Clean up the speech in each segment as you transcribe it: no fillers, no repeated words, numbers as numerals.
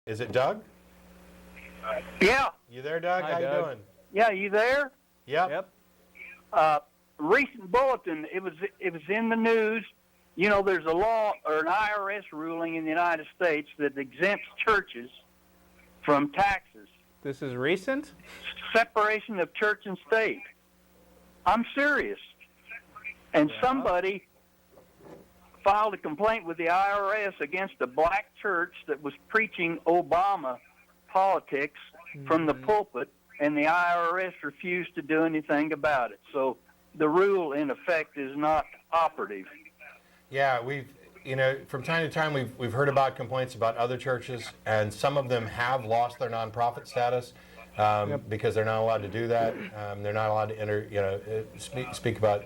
Is it Doug? Yeah. You there, Doug? Hi, How Doug. you doing? Yeah, you there? Yep. Recent bulletin, it was in the news. You know, there's a law or an IRS ruling in the United States that exempts churches from taxes. This is recent? Separation of church and state. I'm serious. And somebody filed a complaint with the IRS against a black church that was preaching Obama politics from the pulpit, and the IRS refused to do anything about it. So the rule, in effect, is not operative. Yeah, from time to time, we've heard about complaints about other churches, and some of them have lost their nonprofit status because they're not allowed to do that. They're not allowed to enter, speak about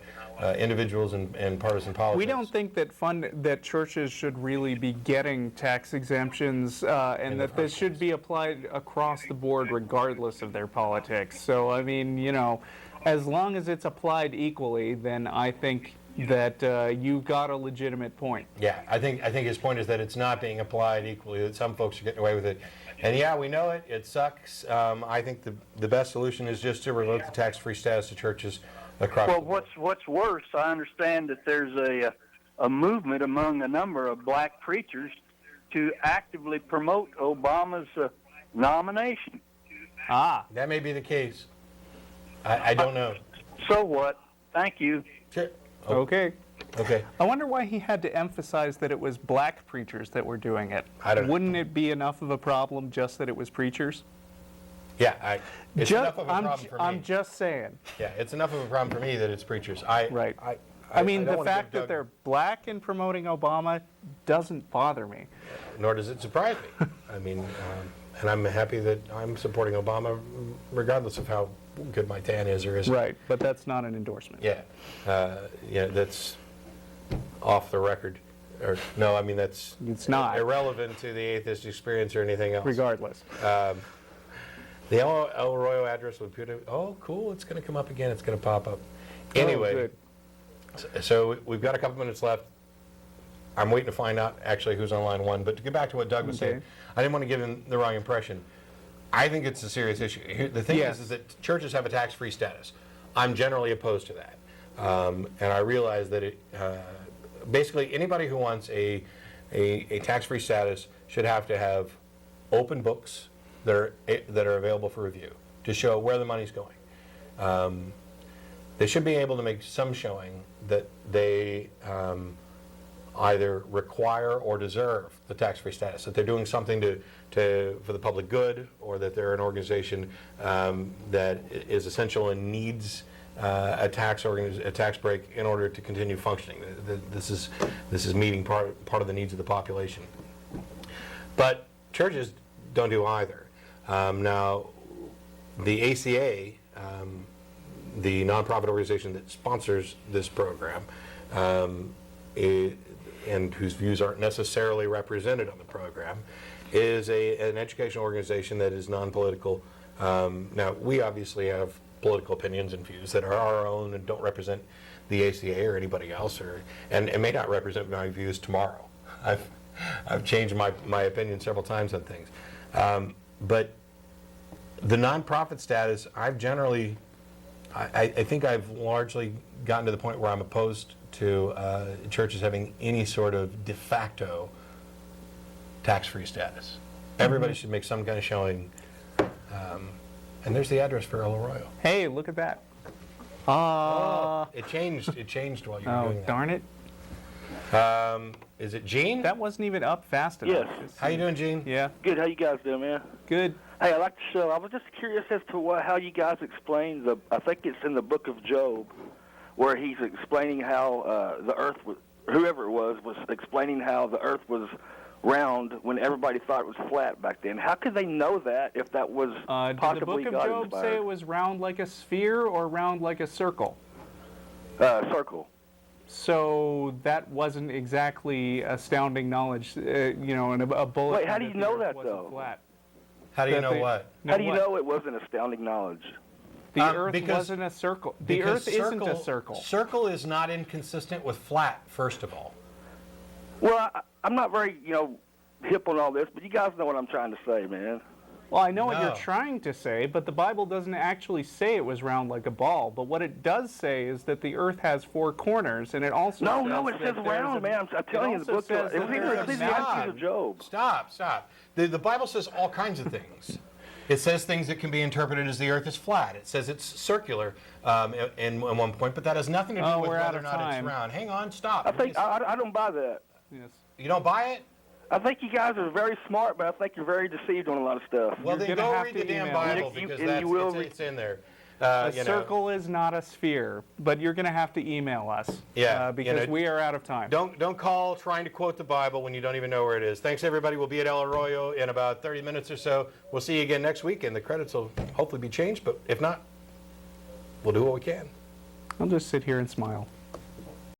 individuals and partisan politics. We don't think that churches should really be getting tax exemptions, and that this should be applied across the board regardless of their politics. So, I mean, as long as it's applied equally, then I think that you've got a legitimate point. Yeah, I think his point is that it's not being applied equally, that some folks are getting away with it. And yeah, we know it. It sucks. I think the best solution is just to revoke the tax-free status of churches across the board. Well, what's worse, I understand that there's a movement among a number of black preachers to actively promote Obama's nomination. That may be the case. I don't know. So what? Thank you. Sure. Okay. Okay. I wonder why he had to emphasize that it was black preachers that were doing it. I don't know. Wouldn't it be enough of a problem just that it was preachers? Yeah, it's enough of a problem for me. I'm just saying. Yeah, it's enough of a problem for me that it's preachers. Right. I mean, the fact that they're black and promoting Obama doesn't bother me. Nor does it surprise me. I mean, and I'm happy that I'm supporting Obama regardless of how good my tan is or isn't. Right, but that's not an endorsement. Yeah. That's off the record. Or no, I mean, that's It's not. irrelevant to the Atheist Experience or anything else. Regardless. The El Arroyo address would put it. Oh, cool! It's going to come up again. It's going to pop up. Anyway, so we've got a couple minutes left. I'm waiting to find out actually who's on line one. But to get back to what Doug was saying, I didn't want to give him the wrong impression. I think it's a serious issue. The thing is that churches have a tax-free status. I'm generally opposed to that, and I realize that basically anybody who wants a tax-free status should have to have open books that are available for review to show where the money's going. They should be able to make some showing that they either require or deserve the tax-free status, that they're doing something for the public good, or that they're an organization that is essential and needs a tax break in order to continue functioning. This is meeting part of the needs of the population. But churches don't do either. Now, the ACA, the nonprofit organization that sponsors this program, and whose views aren't necessarily represented on the program, is an educational organization that is non-political. Now, we obviously have political opinions and views that are our own and don't represent the ACA or anybody else, and may not represent my views tomorrow. I've changed my opinion several times on things. But the nonprofit status, I think I've largely gotten to the point where I'm opposed to churches having any sort of de facto tax-free status. Everybody should make some kind of showing. And there's the address for El Arroyo. Hey, look at that. It changed while you were doing that. Darn it. Is it Gene? That wasn't even up fast enough. Yes. How you doing, Gene? Yeah. Good. How you guys doing, man? Good. Hey, I like the show. I was just curious as to how you guys explain I think it's in the book of Job, where he's explaining how the earth was, whoever it was explaining how the earth was round when everybody thought it was flat back then. How could they know that if that was possibly did the book of Job God-inspired? say it was round like a sphere or round like a circle? Circle. So that wasn't exactly astounding knowledge, and a bullet. Wait, how do you know that, though? Flat. How do you know what? How do you know it wasn't astounding knowledge? The Earth wasn't a circle. The Earth isn't a circle. Circle is not inconsistent with flat, first of all. Well, I'm not very, hip on all this, but you guys know what I'm trying to say, man. Well, I know what you're No. trying to say, but the Bible doesn't actually say it was round like a ball. But what it does say is that the earth has four corners, and it also No, says no, it that says there's round, a- man. I'm telling you, the also book. says It that was either there's a Ecclesiastes mountain. or Job. Stop. The Bible says all kinds of things. It says things that can be interpreted as the earth is flat. It says it's circular in one point, but that has nothing to do Oh, with we're out whether or of not it's time. round. Hang on, stop. I think I don't buy that. Yes. You don't buy it? I think you guys are very smart, but I think you're very deceived on a lot of stuff. Well, You're then gonna go have read to the damn email me. Bible You- because and that's, you will it's in there. A circle is not a sphere, but you're going to have to email us. Yeah, because we are out of time. Don't call trying to quote the Bible when you don't even know where it is. Thanks, everybody. We'll be at El Arroyo in about 30 minutes or so. We'll see you again next week, and the credits will hopefully be changed, but if not, we'll do what we can. I'll just sit here and smile.